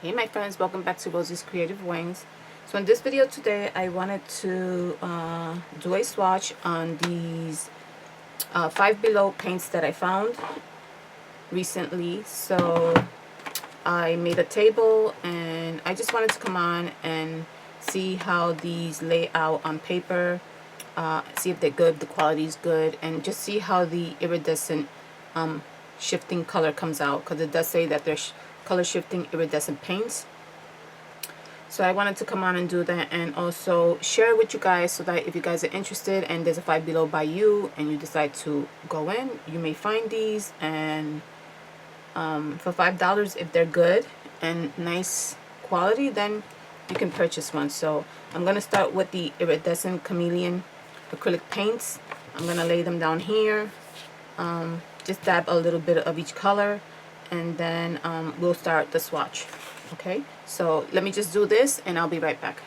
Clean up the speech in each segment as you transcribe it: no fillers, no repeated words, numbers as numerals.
Hey my friends, welcome back to Rosie's Creative Wings. So in this video today I wanted to do a swatch on these Five Below paints that I found recently. So I made a table and I just wanted to come on and see how these lay out on paper, see if they're good, the quality is good, and just see how the iridescent shifting color comes out, because it does say that they're color shifting iridescent paints. So I wanted to come on and do that and also share with you guys, so that if you guys are interested and there's a Five Below by you and you decide to go in, you may find these, and for $5, if they're good and nice quality, then you can purchase one. So I'm going to start with the iridescent chameleon acrylic paints. I'm going to lay them down here, just dab a little bit of each color, and then we'll start the swatch. Okay, so let me just do this and I'll be right back.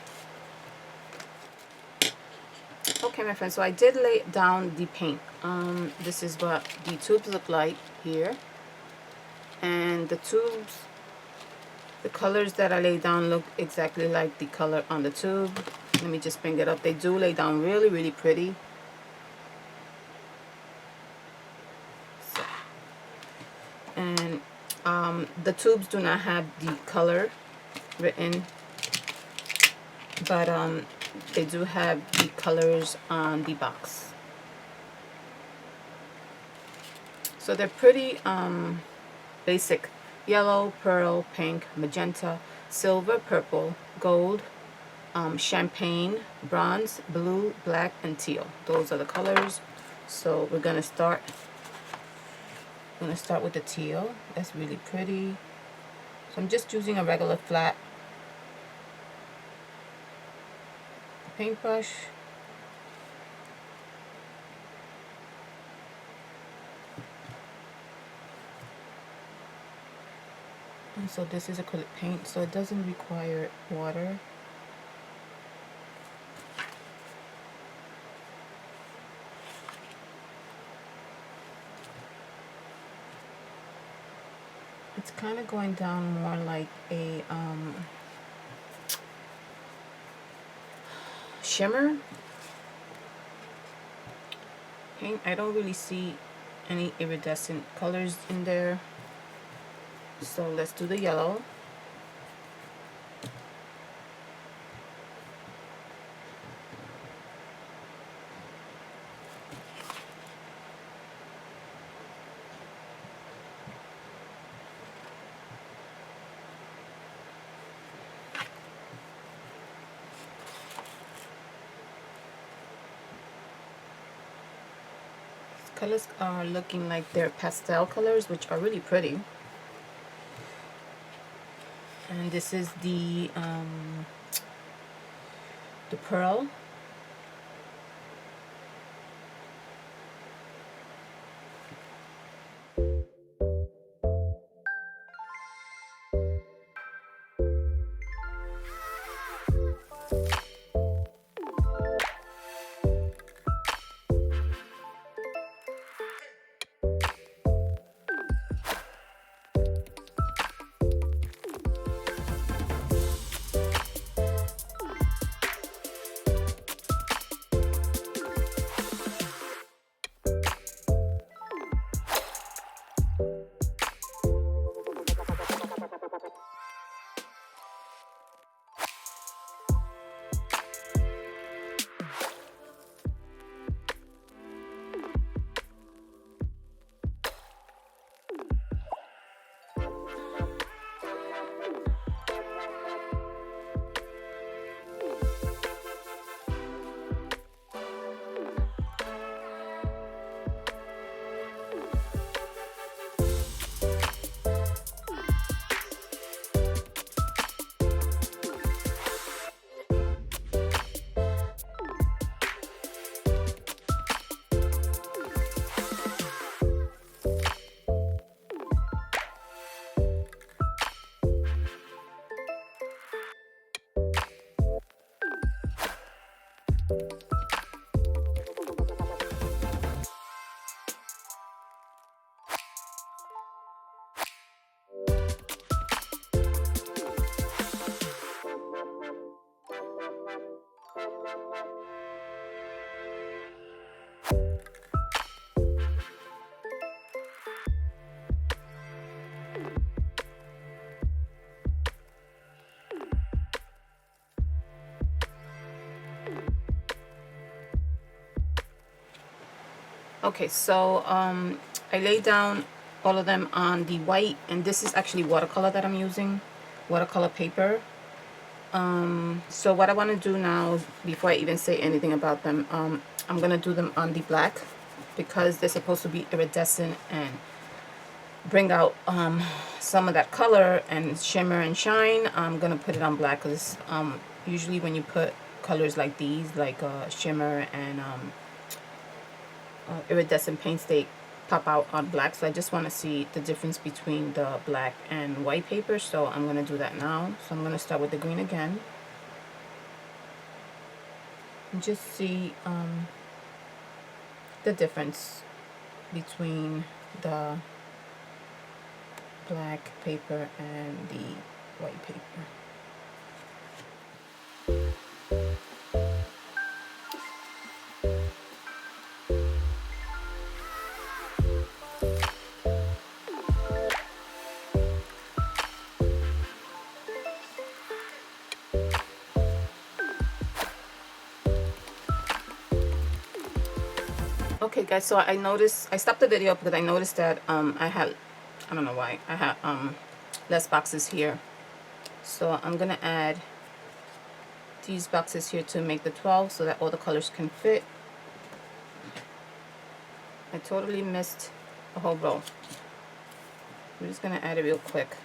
Okay my friends, so I did lay down the paint. This is what the tubes look like here, and the tubes, the colors that I laid down look exactly like the color on the tube. Let me just bring it up. They do lay down really pretty. So, and the tubes do not have the color written, but they do have the colors on the box. So they're pretty basic: yellow, pearl, pink, magenta, silver, purple, gold, champagne, bronze, blue, black, and teal. Those are the colors. So we're gonna start with the teal. That's really pretty. So I'm just using a regular flat paintbrush. And so this is acrylic paint, so it doesn't require water. It's kind of going down more like a shimmer paint. I don't really see any iridescent colors in there. So let's do the yellow. Colors are looking like they're pastel colors, which are really pretty. And this is the pearl. Okay, so I laid down all of them on the white, and this is actually watercolor that I'm using, watercolor paper. So what I want to do now, before I even say anything about them, I'm going to do them on the black, because they're supposed to be iridescent and bring out some of that color and shimmer and shine. I'm going to put it on black, because usually when you put colors like these, like shimmer and iridescent paints, they pop out on black. So I just want to see the difference between the black and white paper, so I'm going to do that now. So I'm going to start with the green again and just see the difference between the black paper and the white paper. Okay guys, so I stopped the video because I noticed that I don't know why, I had less boxes here. So I'm gonna add these boxes here to make the 12 so that all the colors can fit. I totally missed a whole row. I'm just gonna add it real quick.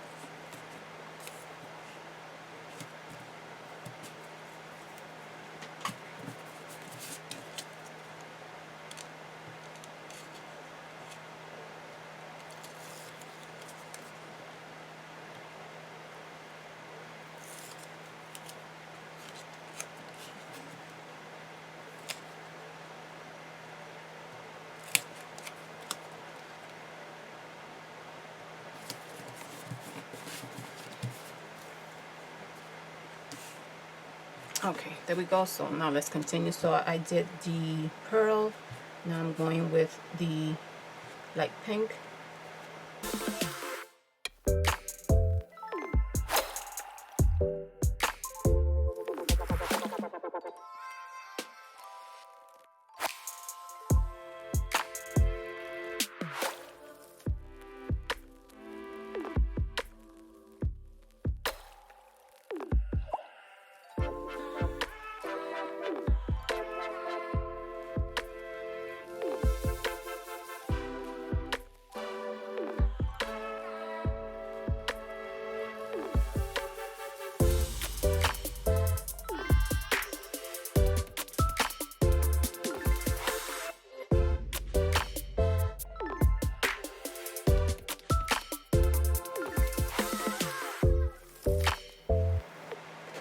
Okay, there we go. So now let's continue. So I did the pearl. Now I'm going with the light pink.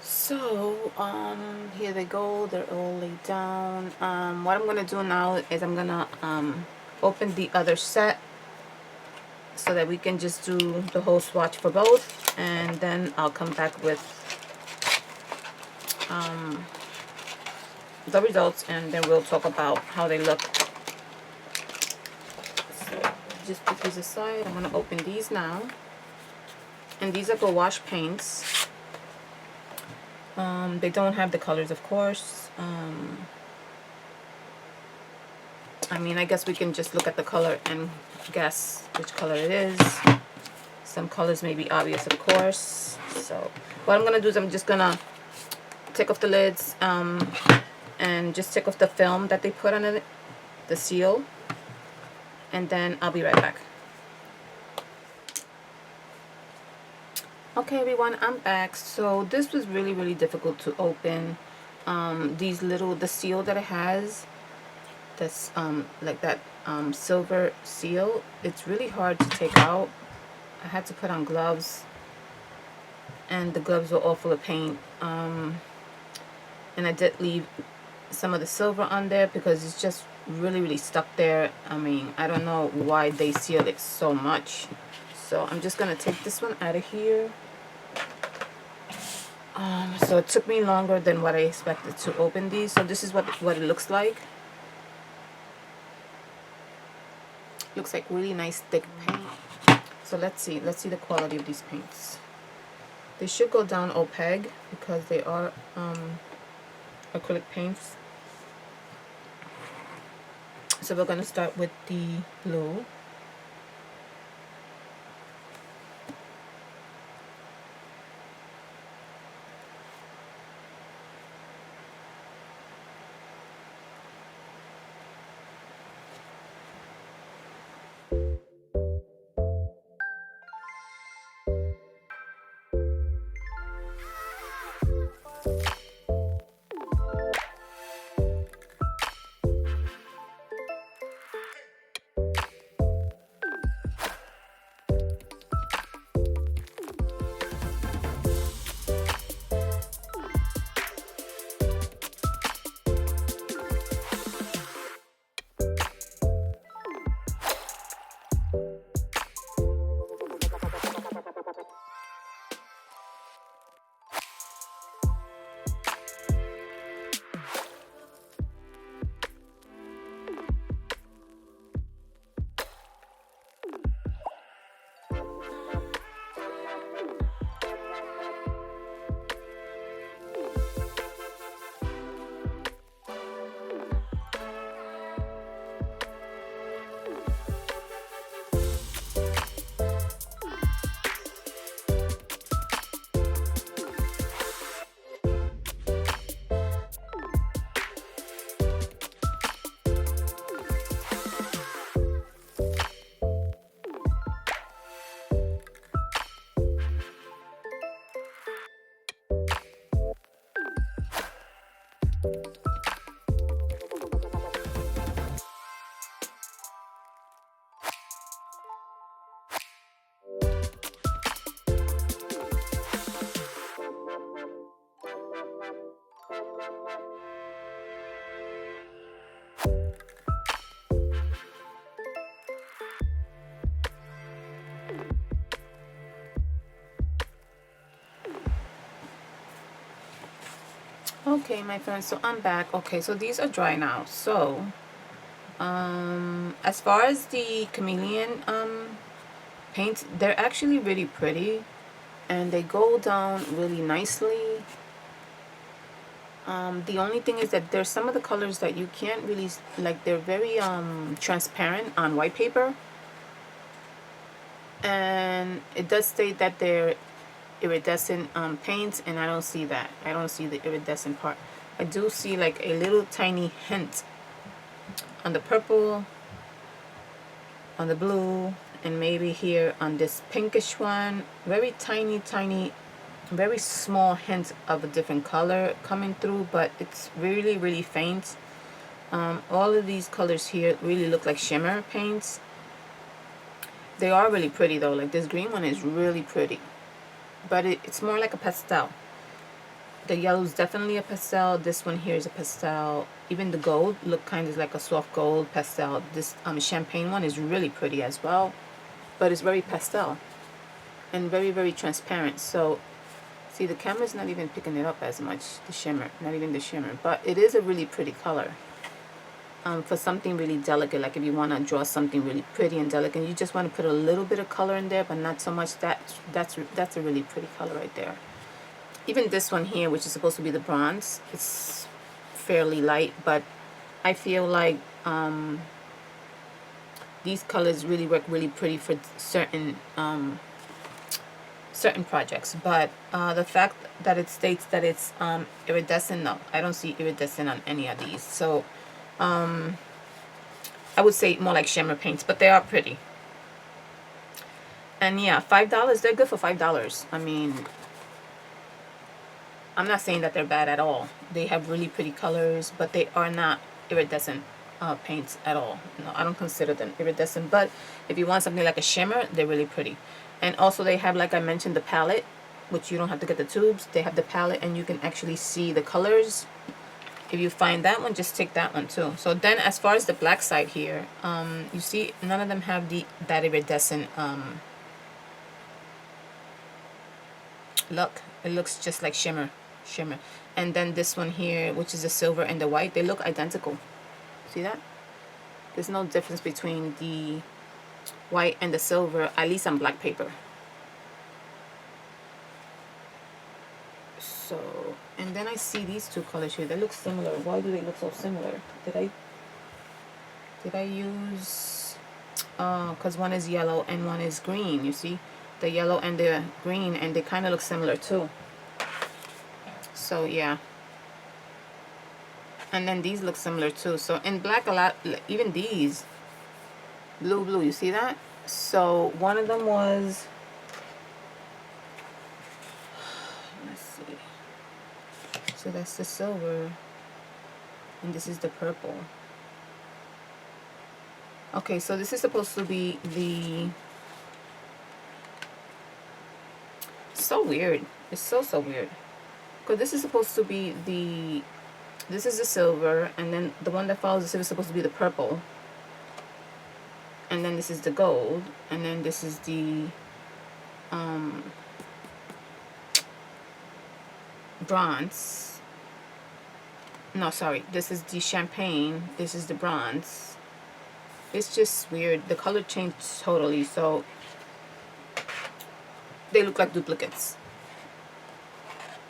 So here they go, they're all laid down. What I'm gonna do now is I'm gonna open the other set so that we can just do the whole swatch for both, and then I'll come back with the results, and then we'll talk about how they look. So just put these aside. I'm gonna open these now, and these are gouache paints. They don't have the colors, of course. I mean, I guess we can just look at the color and guess which color it is. Some colors may be obvious, of course. So what I'm gonna do is I'm just gonna take off the lids and just take off the film that they put on it, the seal, and then I'll be right back. Okay everyone, I'm back. So this was really difficult to open. The seal that it has, that's like that silver seal, it's really hard to take out. I had to put on gloves, and the gloves were all full of paint. And I did leave some of the silver on there because it's just really stuck there. I mean, I don't know why they seal it so much. So I'm just gonna take this one out of here. So it took me longer than what I expected to open these. So this is what it looks like. Looks like really nice thick paint. So let's see the quality of these paints. They should go down opaque because they are acrylic paints. So we're going to start with the blue. Okay, my friends, so I'm back. Okay, so these are dry now. So as far as the chameleon paints, they're actually really pretty and they go down really nicely. The only thing is that there's some of the colors that you can't really, like, they're very transparent on white paper, and it does state that they're iridescent paints, and I don't see that. I don't see the iridescent part. I do see like a little tiny hint on the purple, on the blue, and maybe here on this pinkish one. Very tiny, very small hint of a different color coming through, but it's really faint. All of these colors here really look like shimmer paints. They are really pretty though. Like this green one is really pretty, but it's more like a pastel. The yellow is definitely a pastel. This one here is a pastel. Even the gold look kind of like a soft gold pastel. This champagne one is really pretty as well, but it's very pastel and very transparent. So see, the camera's not even picking it up as much, the shimmer, not even the shimmer, but it is a really pretty color. For something really delicate, like if you want to draw something really pretty and delicate, and you just want to put a little bit of color in there, but not so much, that's a really pretty color right there. Even this one here, which is supposed to be the bronze, it's fairly light, but I feel like these colors really work really pretty for certain projects. But the fact that it states that it's iridescent, no, I don't see iridescent on any of these. So I would say more like shimmer paints, but they are pretty. And yeah, $5, they're good for $5. I mean, I'm not saying that they're bad at all. They have really pretty colors, but they are not iridescent paints at all. No, I don't consider them iridescent, but if you want something like a shimmer, they're really pretty. And also they have, like I mentioned, the palette, which you don't have to get the tubes. They have the palette and you can actually see the colors. If you find that one, just take that one too. So then as far as the black side here, you see none of them have that iridescent look. It looks just like shimmer. And then this one here, which is the silver and the white, they look identical. See that? There's no difference between the white and the silver, at least on black paper. So, and then I see these two colors here. They look similar. Why do they look so similar? Did Did I use, because one is yellow and one is green, you see? The yellow and the green, and they kind of look similar too. So yeah. And then these look similar too. So in black a lot, even these, blue, you see that? So one of them was, let's see. So that's the silver, and this is the purple. Okay, so this is supposed to be the, so weird. It's so weird. Because this is supposed to be the, this is the silver, and then the one that follows the silver is supposed to be the purple. And then this is the gold, and then this is the bronze. No, sorry, this is the champagne, this is the bronze. It's just weird. The color changed totally, so they look like duplicates.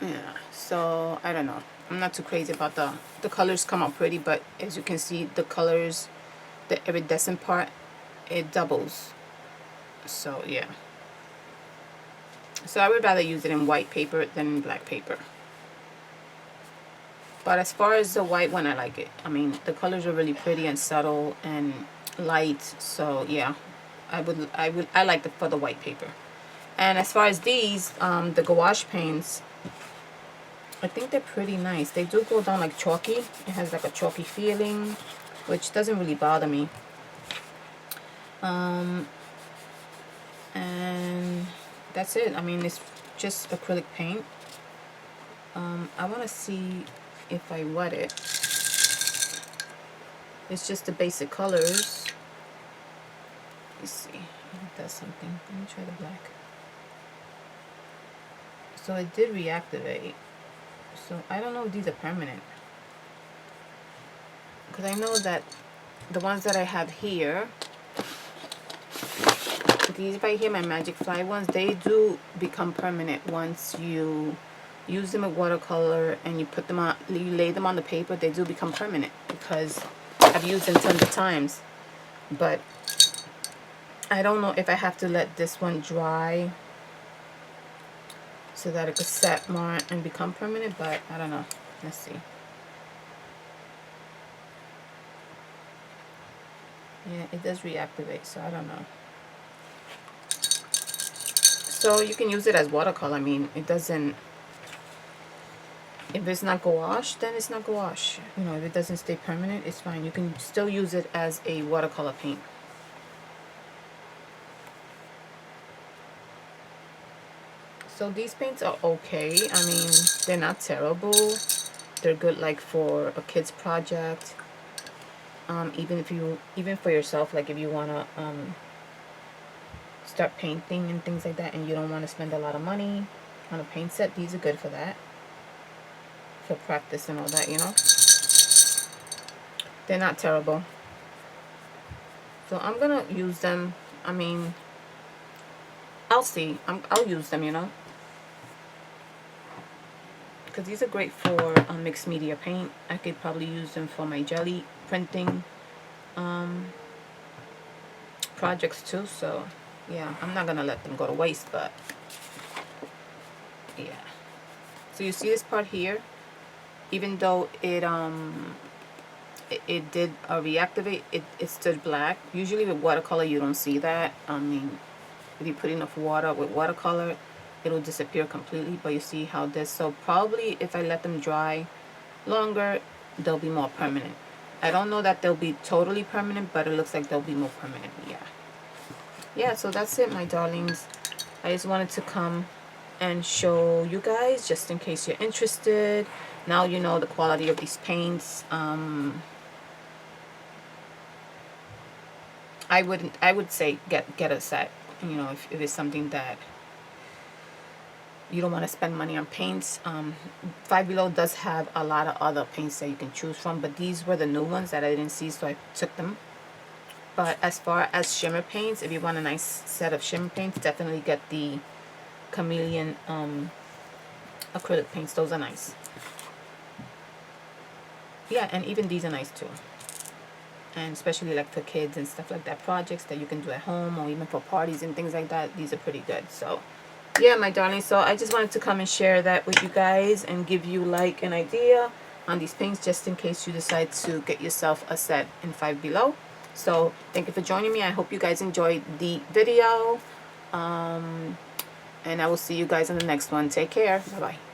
Yeah, so I don't know. I'm not too crazy about the colors come out pretty, but as you can see, the colors, the iridescent part, it doubles. So yeah. So I would rather use it in white paper than in black paper. But as far as the white one, I like it. I mean, the colors are really pretty and subtle and light. So yeah, I like it for the white paper. And as far as these, the gouache paints, I think they're pretty nice. They do go down like chalky. It has like a chalky feeling, which doesn't really bother me. And that's it. I mean, it's just acrylic paint. I want to see if I wet it. It's just the basic colors. Let's see if it does something. Let me try the black. So it did reactivate. So I don't know if these are permanent, because I know that the ones that I have here, these right here, my Magic Fly ones, they do become permanent once you use them with watercolor and you put them on, you lay them on the paper. They do become permanent because I've used them tons of times. But I don't know if I have to let this one dry so that it could set more and become permanent, but I don't know. Let's see. Yeah, it does reactivate, so I don't know. So you can use it as watercolor. I mean, it doesn't, if it's not gouache, then it's not gouache. You know, if it doesn't stay permanent, it's fine. You can still use it as a watercolor paint. So these paints are okay. I mean, they're not terrible. They're good like for a kid's project. Even for yourself, like if you wanna start painting and things like that, and you don't want to spend a lot of money on a paint set, these are good for that. For practice and all that, you know. They're not terrible. So I'm gonna use them. I mean, I'll see. I'll use them, you know. Because these are great for mixed media paint. I could probably use them for my jelly printing projects too. So yeah, I'm not gonna let them go to waste, but yeah. So you see this part here, even though it did reactivate, it stood black. Usually with watercolor you don't see that. I mean, if you put enough water with watercolor, it'll disappear completely, but you see how this, so probably if I let them dry longer, they'll be more permanent. I don't know that they'll be totally permanent, but it looks like they'll be more permanent. Yeah, so that's it, my darlings. I just wanted to come and show you guys, just in case you're interested. Now you know the quality of these paints. I would say get a set, you know, if it's something that you don't want to spend money on paints. Five Below does have a lot of other paints that you can choose from, but these were the new ones that I didn't see, so I took them. But as far as shimmer paints, if you want a nice set of shimmer paints, definitely get the Chameleon acrylic paints. Those are nice. Yeah, and even these are nice too. and especially like for kids and stuff like that, projects that you can do at home or even for parties and things like that. These are pretty good. So yeah, my darling, so I just wanted to come and share that with you guys and give you like an idea on these paints, just in case you decide to get yourself a set in Five Below. So thank you for joining me. I hope you guys enjoyed the video, and I will see you guys in the next one. Take care. Bye bye.